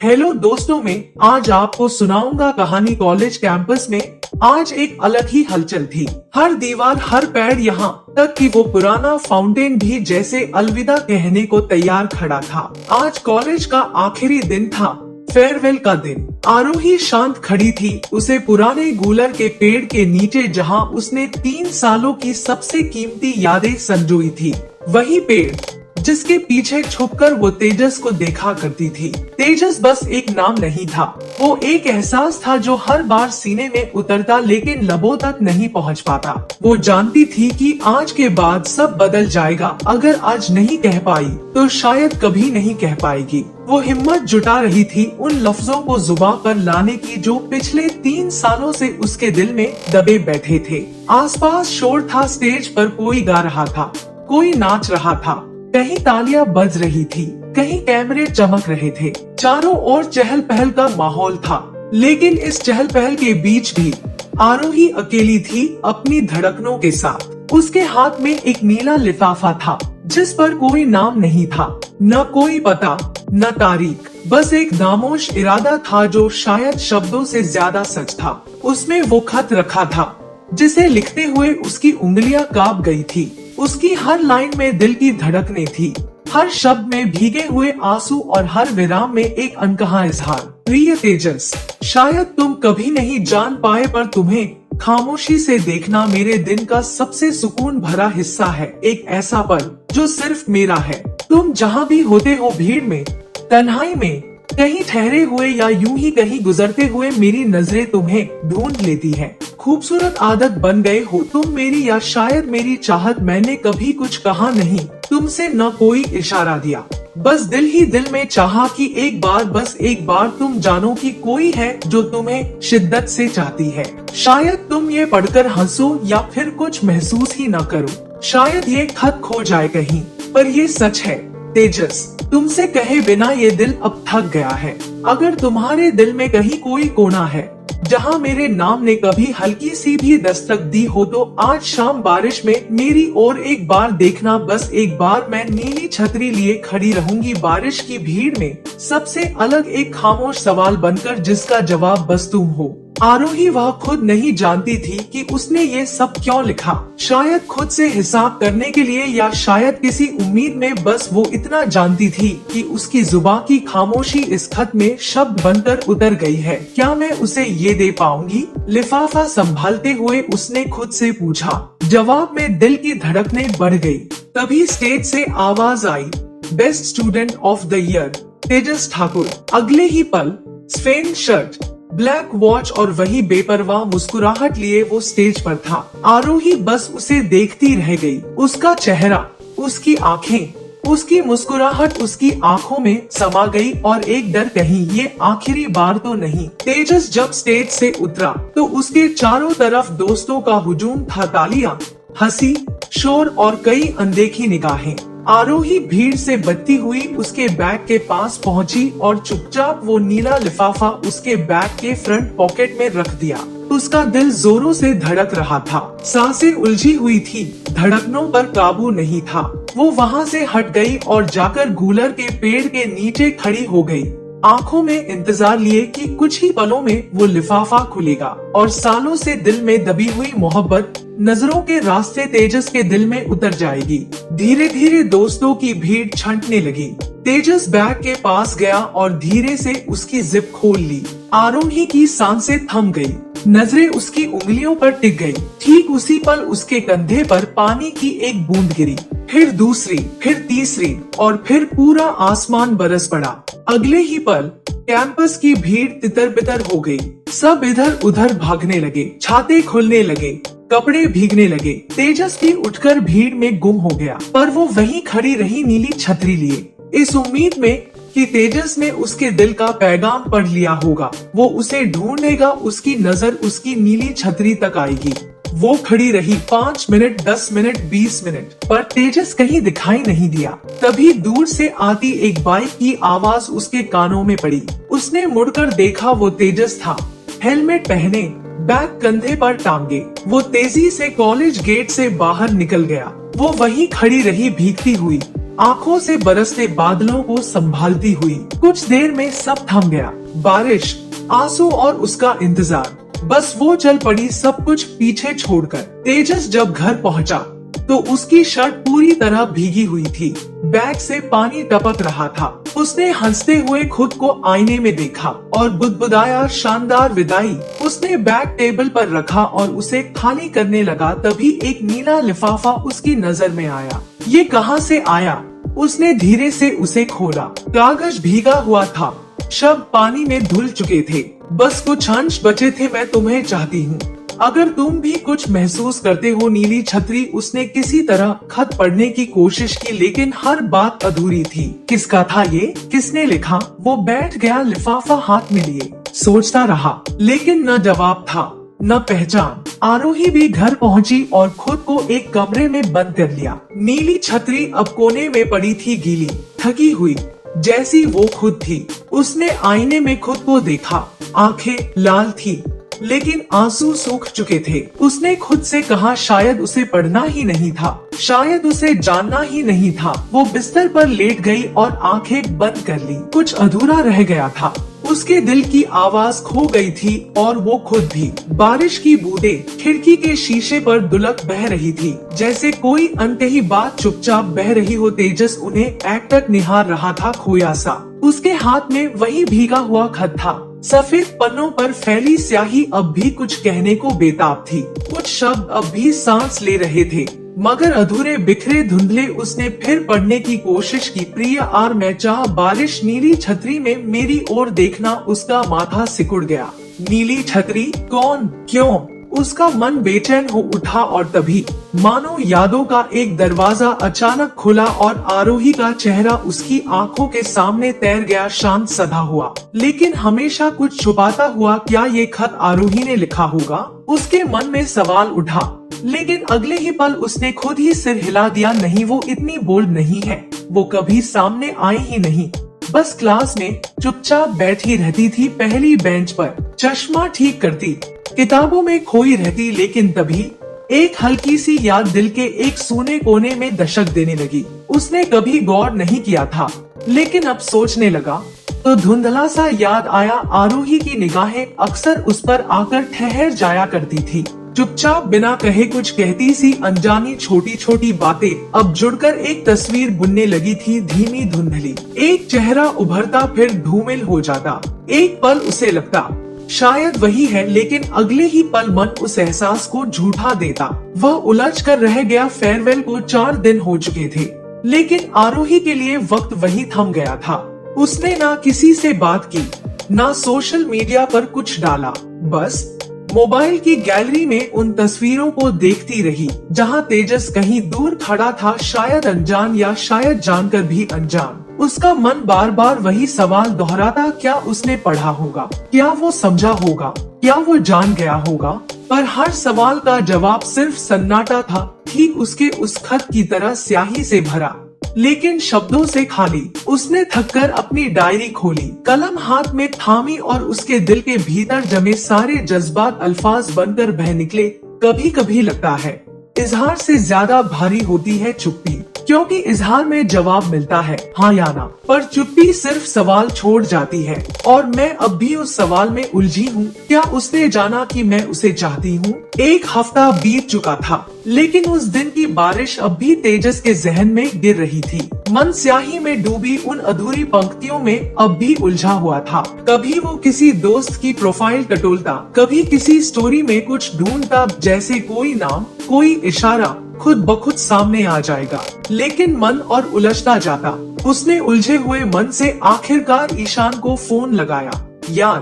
Hello दोस्तों, में आज आपको सुनाऊंगा कहानी। कॉलेज कैंपस में आज एक अलग ही हलचल थी। हर दीवार, हर पेड़, यहाँ तक कि वो पुराना फाउंटेन भी जैसे अलविदा कहने को तैयार खड़ा था। आज कॉलेज का आखिरी दिन था, फेयरवेल का दिन। आरोही शांत खड़ी थी, उसे पुराने गूलर के पेड़ के नीचे, जहाँ उसने 3 सालों की सबसे कीमती यादें संजोई थी। वही पेड़ जिसके पीछे छुपकर वो तेजस को देखा करती थी। तेजस बस एक नाम नहीं था, वो एक एहसास था जो हर बार सीने में उतरता लेकिन लबों तक नहीं पहुंच पाता। वो जानती थी कि आज के बाद सब बदल जाएगा। अगर आज नहीं कह पाई तो शायद कभी नहीं कह पाएगी। वो हिम्मत जुटा रही थी उन लफ्जों को जुबान पर लाने की जो पिछले 3 सालों से उसके दिल में दबे बैठे थे। आसपास शोर था, स्टेज पर कोई गा रहा था, कोई नाच रहा था, कहीं तालियां बज रही थी, कहीं कैमरे चमक रहे थे। चारों ओर चहल पहल का माहौल था, लेकिन इस चहल पहल के बीच भी आरोही अकेली थी अपनी धड़कनों के साथ। उसके हाथ में एक नीला लिफाफा था जिस पर कोई नाम नहीं था, न कोई पता, न तारीख, बस एक खामोश इरादा था जो शायद शब्दों से ज्यादा सच था। उसमें वो खत रखा था जिसे लिखते हुए उसकी उंगलियां कांप गई थी। उसकी हर लाइन में दिल की धड़कने थी, हर शब्द में भीगे हुए आंसू और हर विराम में एक अनकहा इजहार। प्रिय तेजस, शायद तुम कभी नहीं जान पाए, पर तुम्हें खामोशी से देखना मेरे दिन का सबसे सुकून भरा हिस्सा है। एक ऐसा पल जो सिर्फ मेरा है। तुम जहाँ भी होते हो, भीड़ में, तन्हाई में, कहीं ठहरे हुए या यूं ही कहीं गुजरते हुए, मेरी नजरें तुम्हें ढूंढ लेती हैं। खूबसूरत आदत बन गए हो तुम मेरी, या शायद मेरी चाहत। मैंने कभी कुछ कहा नहीं, तुमसे न कोई इशारा दिया, बस दिल ही दिल में चाहा कि एक बार, बस एक बार तुम जानो कि कोई है जो तुम्हें शिद्दत से चाहती है। शायद तुम ये पढ़कर हंसो या फिर कुछ महसूस ही न करो। शायद ये खत खो जाए कहीं, पर ये सच है तेजस, तुमसे कहे बिना ये दिल अब थक गया है। अगर तुम्हारे दिल में कहीं कोई कोना है जहाँ मेरे नाम ने कभी हल्की सी भी दस्तक दी हो, तो आज शाम बारिश में मेरी ओर एक बार देखना, बस एक बार। मैं नीली छतरी लिए खड़ी रहूंगी बारिश की भीड़ में, सबसे अलग एक खामोश सवाल बनकर जिसका जवाब बस तुम हो। आरोही वह खुद नहीं जानती थी कि उसने ये सब क्यों लिखा। शायद खुद से हिसाब करने के लिए, या शायद किसी उम्मीद में। बस वो इतना जानती थी कि उसकी जुबान की खामोशी इस खत में शब्द बनकर उतर गई है। क्या मैं उसे ये दे पाऊंगी? लिफाफा संभालते हुए उसने खुद से पूछा। जवाब में दिल की धड़कनें बढ़ गई। तभी स्टेज से आवाज आई, best student of the year Tejas Thakur. अगले ही पल स्वेन शर्ट, ब्लैक वॉच और वही बेपरवाह मुस्कुराहट लिए वो स्टेज पर था। आरोही बस उसे देखती रह गई। उसका चेहरा, उसकी आंखें, उसकी मुस्कुराहट उसकी आंखों में समा गई, और एक डर, कहीं ये आखिरी बार तो नहीं। तेजस जब स्टेज से उतरा तो उसके चारों तरफ दोस्तों का हुजूम था। तालियां, हंसी, शोर और कई अनदेखी निगाहें। आरोही भीड़ से बचती हुई उसके बैग के पास पहुंची और चुपचाप वो नीला लिफाफा उसके बैग के फ्रंट पॉकेट में रख दिया। उसका दिल जोरों से धड़क रहा था, सांसें उलझी हुई थी, धड़कनों पर काबू नहीं था। वो वहाँ से हट गई और जाकर गूलर के पेड़ के नीचे खड़ी हो गई, आंखों में इंतजार लिए कि कुछ ही पलों में वो लिफाफा खुलेगा और सालों से दिल में दबी हुई मोहब्बत नजरों के रास्ते तेजस के दिल में उतर जाएगी। धीरे धीरे दोस्तों की भीड़ छंटने लगी। तेजस बैग के पास गया और धीरे से उसकी जिप खोल ली। आरोही की सांसें थम गई, नजरें उसकी उंगलियों पर टिक गई। ठीक उसी पल उसके कंधे पर पानी की एक बूंद गिरी, फिर दूसरी, फिर तीसरी, और फिर पूरा आसमान बरस पड़ा। अगले ही पल कैंपस की भीड़ तितर बितर हो गई। सब इधर उधर भागने लगे, छाते खुलने लगे, कपड़े भीगने लगे। तेजस भी उठकर भीड़ में गुम हो गया, पर वो वहीं खड़ी रही नीली छतरी लिए, इस उम्मीद में कि तेजस ने उसके दिल का पैगाम पढ़ लिया होगा। वो उसे ढूंढेगा, उसकी नजर उसकी नीली छतरी तक आएगी। वो खड़ी रही 5 मिनट, 10 मिनट, 20 मिनट, पर तेजस कहीं दिखाई नहीं दिया। तभी दूर से आती एक बाइक की आवाज उसके कानों में पड़ी। उसने मुड़कर देखा, वो तेजस था, हेलमेट पहने, बैग कंधे पर टांगे। वो तेजी से कॉलेज गेट से बाहर निकल गया। वो वहीं खड़ी रही भीगती हुई, आंखों से बरसते बादलों को संभालती हुई। कुछ देर में सब थम गया, बारिश, आंसू और उसका इंतजार। बस वो चल पड़ी सब कुछ पीछे छोड़कर। तेजस जब घर पहुंचा तो उसकी शर्ट पूरी तरह भीगी हुई थी, बैग से पानी टपक रहा था। उसने हंसते हुए खुद को आईने में देखा और बुदबुदाया, शानदार विदाई। उसने बैग टेबल पर रखा और उसे खाली करने लगा, तभी एक नीला लिफाफा उसकी नजर में आया। ये कहां से आया? उसने धीरे से उसे खोला। कागज भीगा हुआ था, शब्द पानी में धुल चुके थे। बस कुछ अंश बचे थे, मैं तुम्हें चाहती हूँ, अगर तुम भी कुछ महसूस करते हो। नीली छतरी। उसने किसी तरह खत पढ़ने की कोशिश की, लेकिन हर बात अधूरी थी। किसका था ये? किसने लिखा? वो बैठ गया, लिफाफा हाथ में लिए, सोचता रहा, लेकिन न जवाब था न पहचान। आरोही भी घर पहुंची और खुद को एक कमरे में बंद कर लिया। नीली छतरी अब कोने में पड़ी थी, गीली, थकी हुई, जैसी वो खुद थी। उसने आईने में खुद को देखा, आंखें लाल थी लेकिन आंसू सूख चुके थे। उसने खुद से कहा शायद उसे पढ़ना ही नहीं था, शायद उसे जानना ही नहीं था। वो बिस्तर पर लेट गई और आंखें बंद कर ली। कुछ अधूरा रह गया था। उसके दिल की आवाज खो गई थी और वो खुद भी। बारिश की बूंदें खिड़की के शीशे पर दुलक बह रही थी, जैसे कोई अनकही बात चुपचाप बह रही हो। तेजस उन्हें एकटक निहार रहा था, खोया सा। उसके हाथ में वही भीगा हुआ खत था। सफेद पन्नों पर फैली स्याही अब भी कुछ कहने को बेताब थी। कुछ शब्द अब भी सांस ले रहे थे, मगर अधूरे, बिखरे, धुंधले। उसने फिर पढ़ने की कोशिश की। प्रिय आर, मैं चाह बारिश, नीली छतरी में मेरी ओर देखना। उसका माथा सिकुड़ गया। नीली छतरी? कौन? क्यों? उसका मन बेचैन हो उठा और तभी मानो यादों का एक दरवाजा अचानक खुला और आरोही का चेहरा उसकी आंखों के सामने तैर गया, शांत, सधा हुआ, लेकिन हमेशा कुछ छुपाता हुआ। क्या ये खत आरोही ने लिखा होगा? उसके मन में सवाल उठा, लेकिन अगले ही पल उसने खुद ही सिर हिला दिया। नहीं, वो इतनी बोल्ड नहीं है। वो कभी सामने आई ही नहीं। बस क्लास में चुपचाप बैठी रहती थी, पहली बेंच पर, चश्मा ठीक करती, किताबों में खोई रहती। लेकिन तभी एक हल्की सी याद दिल के एक सूने कोने में दशक देने लगी। उसने कभी गौर नहीं किया था, लेकिन अब सोचने लगा तो धुंधला सा याद आया। आरोही की निगाहें अक्सर उस पर आकर ठहर जाया करती थी, चुपचाप, बिना कहे कुछ कहती सी। अनजानी छोटी छोटी बातें अब जुड़कर एक तस्वीर बुनने लगी थी, धीमी, धुंधली। एक चेहरा उभरता, फिर धूमिल हो जाता। एक पल उसे लगता शायद वही है, लेकिन अगले ही पल मन उस एहसास को झूठा देता। वह उलझ कर रह गया। फेयरवेल को 4 दिन हो चुके थे, लेकिन आरोही के लिए वक्त वही थम गया था। उसने ना किसी से बात की, ना सोशल मीडिया पर कुछ डाला, बस मोबाइल की गैलरी में उन तस्वीरों को देखती रही, जहां तेजस कहीं दूर खड़ा था, शायद अनजान या शायद जानकर भी अनजान। उसका मन बार बार वही सवाल दोहराता, क्या उसने पढ़ा होगा? क्या वो समझा होगा? क्या वो जान गया होगा? पर हर सवाल का जवाब सिर्फ सन्नाटा था, ठीक उसके उस खत की तरह, स्याही से भरा, लेकिन शब्दों से खाली। उसने थककर अपनी डायरी खोली, कलम हाथ में थामी और उसके दिल के भीतर जमे सारे जज्बात अल्फाज बनकर बह निकले। कभी कभी लगता है इजहार से ज्यादा भारी होती है चुप्पी, क्योंकि इजहार में जवाब मिलता है हाँ या ना, पर चुप्पी सिर्फ सवाल छोड़ जाती है। और मैं अब भी उस सवाल में उलझी हूँ। क्या उसने जाना कि मैं उसे चाहती हूँ? एक हफ्ता बीत चुका था, लेकिन उस दिन की बारिश अब भी तेजस के जहन में गिर रही थी। मन स्याही में डूबी उन अधूरी पंक्तियों में अब भी उलझा हुआ था। कभी वो किसी दोस्त की प्रोफाइल टटोलता, कभी किसी स्टोरी में कुछ ढूंढता, जैसे कोई नाम, कोई इशारा खुद ब खुद सामने आ जाएगा, लेकिन मन और उलझता जाता। उसने उलझे हुए मन से आखिरकार ईशान को फोन लगाया। यार,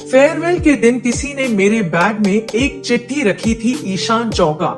फेयरवेल के दिन किसी ने मेरे बैग में एक चिट्ठी रखी थी। ईशान चौंका,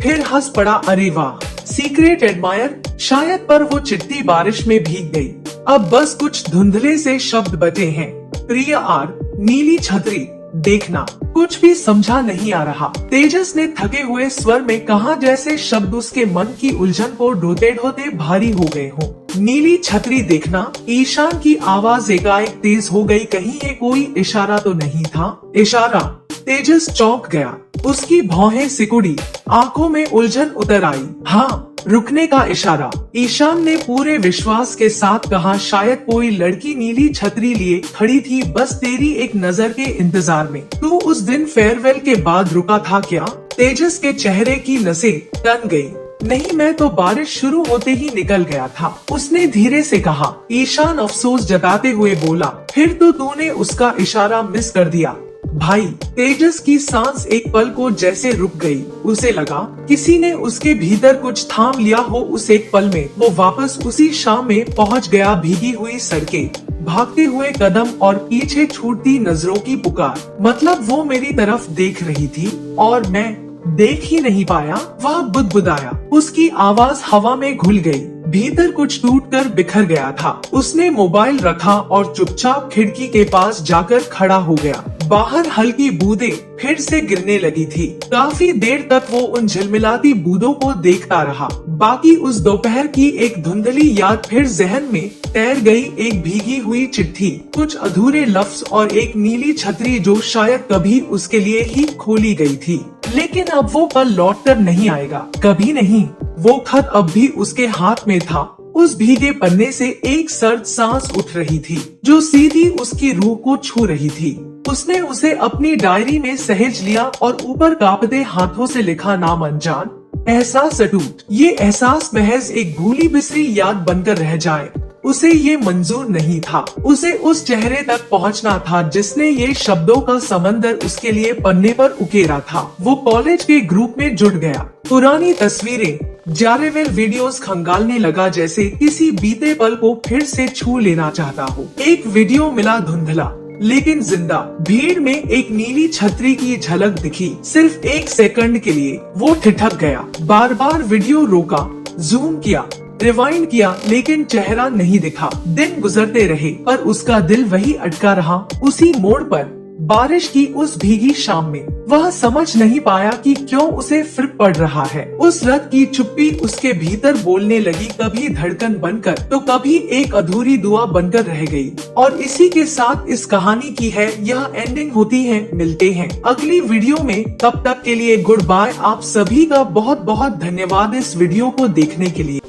फिर हंस पड़ा। अरे वाह, सीक्रेट एडमायर शायद। पर वो चिट्ठी बारिश में भीग गई। अब बस कुछ धुंधले से शब्द बचे हैं। प्रिय आर, नीली छतरी, देखना। कुछ भी समझा नहीं आ रहा। तेजस ने थके हुए स्वर में कहा, जैसे शब्द उसके मन की उलझन को ढोते ढोते भारी हो गए हों। नीली छतरी देखना। ईशान की आवाज एकाएक तेज हो गई। कहीं ये कोई इशारा तो नहीं था? इशारा? तेजस चौंक गया। उसकी भौहें सिकुड़ी, आंखों में उलझन उतर आई। हाँ, रुकने का इशारा। ईशान ने पूरे विश्वास के साथ कहा, शायद कोई लड़की नीली छतरी लिए खड़ी थी, बस तेरी एक नजर के इंतजार में। तू उस दिन फेयरवेल के बाद रुका था क्या? तेजस के चेहरे की नसें तन गई। नहीं, मैं तो बारिश शुरू होते ही निकल गया था, उसने धीरे से कहा। ईशान अफसोस जताते हुए बोला, फिर तो तूने उसका इशारा मिस कर दिया। भाई, तेजस की सांस एक पल को जैसे रुक गई। उसे लगा किसी ने उसके भीतर कुछ थाम लिया हो। उस एक पल में वो वापस उसी शाम में पहुंच गया। भीगी हुई सड़कें, भागते हुए कदम और पीछे छूटती नजरों की पुकार। मतलब वो मेरी तरफ देख रही थी और मैं देख ही नहीं पाया। वह बुदबुदाया। उसकी आवाज हवा में घुल गई। भीतर कुछ टूटकर बिखर गया था। उसने मोबाइल रखा और चुपचाप खिड़की के पास जाकर खड़ा हो गया। बाहर हल्की बूंदें फिर से गिरने लगी थी। काफी देर तक वो उन झिलमिलाती बूंदों को देखता रहा। बाकी उस दोपहर की एक धुंधली याद फिर जहन में तैर गई। एक भीगी हुई चिट्ठी, कुछ अधूरे लफ्ज और एक नीली छतरी जो शायद कभी उसके लिए ही खोली गई थी। लेकिन अब वो पल लौट कर नहीं आएगा, कभी नहीं। वो खत अब भी उसके हाथ में था। उस भीगे पन्ने से एक सर्द सांस उठ रही थी जो सीधी उसकी रूह को छू रही थी। उसने उसे अपनी डायरी में सहेज लिया और ऊपर कांपते हाथों से लिखा, नाम अनजान, एहसास अटूट। ये एहसास महज एक भूली बिसरी याद बनकर रह जाए, उसे ये मंजूर नहीं था। उसे उस चेहरे तक पहुंचना था जिसने ये शब्दों का समंदर उसके लिए पन्ने पर उकेरा था। वो कॉलेज के ग्रुप में जुड़ गया। पुरानी तस्वीरें, जारेवेल वीडियोस खंगालने लगा, जैसे किसी बीते पल को फिर से छू लेना चाहता हो। एक वीडियो मिला, धुंधला लेकिन जिंदा। भीड़ में एक नीली छतरी की झलक दिखी, सिर्फ एक सेकंड के लिए। वो ठिठक गया। बार बार वीडियो रोका, जूम किया, रिवाइंड किया, लेकिन चेहरा नहीं दिखा। दिन गुजरते रहे पर उसका दिल वही अटका रहा, उसी मोड़ पर, बारिश की उस भीगी शाम में। वह समझ नहीं पाया कि क्यों उसे फिर पड़ रहा है। उस रात की चुप्पी उसके भीतर बोलने लगी, कभी धड़कन बनकर तो कभी एक अधूरी दुआ बनकर रह गई। और इसी के साथ इस कहानी की है यह एंडिंग होती है। मिलते हैं अगली वीडियो में, तब तक के लिए गुड बाय। आप सभी का बहुत बहुत धन्यवाद इस वीडियो को देखने के लिए।